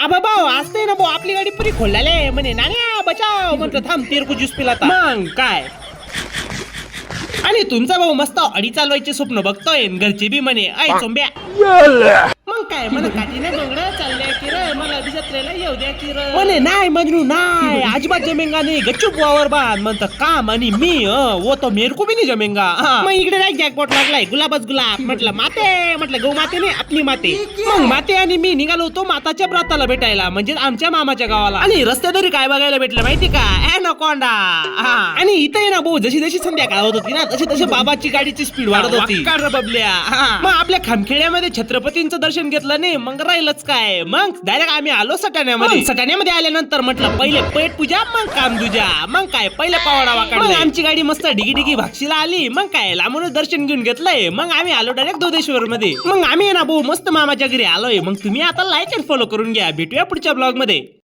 आबा भाऊ असते ना भाऊ आपली गाडी पुरी खोलले म्हणे नाण्या बचाव म्हणतो थांब तेरकू ज्यूस पिला मग काय आणि तुमचा भाऊ मस्त अडी चालवायचे स्वप्न बघतोय घरचे बी म्हणे ऐ चोंब्या मग काय म्हणे काठीने डोंगर चालल्या की रे मला जत्रेला येऊ द्या की रे म्हणे नाही मजनू नाही अजिबात जमेंगा नाही गच्चूप वावर बांध म्हणतं काम आणि मी वो तो मेरे को भी नहीं जमेंगा मग इकडे नाही जॅकपॉट लागलाय गुलाबच गुलाब म्हटलं माते म्हटलं गौ माते नाही आपली माते मग माते आणि मी निघालो होतो माताच्या व्रताला भेटायला म्हणजे आमच्या मामाच्या गावाला आणि रस्त्यातरी काय बघायला भेटलं माहिती का एनाकोंडा आणि इथे ना भाऊ जशी जशी संध्याकाळ होत होती ना तशी तशी बाबाची गाडीची स्पीड वाढत होती बबल्या मग आपल्या खामखेड्यामध्ये छत्रपतींचं दर्शन घेतलं नाही मग राहिलंच काय मग डायरेक्ट आम्ही आलो सटाण्यामध्ये आल्यानंतर म्हटलं पहिले पेट पूजा मग काम दुजा मग काय पहिले पावडा वाकडला आमची गाडी मस्त डिगी डिगी भाक्षीला आली मग काय लांबूनच दर्शन घेऊन घेतलंय मग आम्ही आलो डायरेक्ट दोदेश्वर मध्ये मग आम्ही ना भाऊ मस्त मामाच्या घरी आलोय मग तुम्ही आता लाईक अँड फॉलो करून घ्या भेटूया पुढच्या ब्लॉग मध्ये.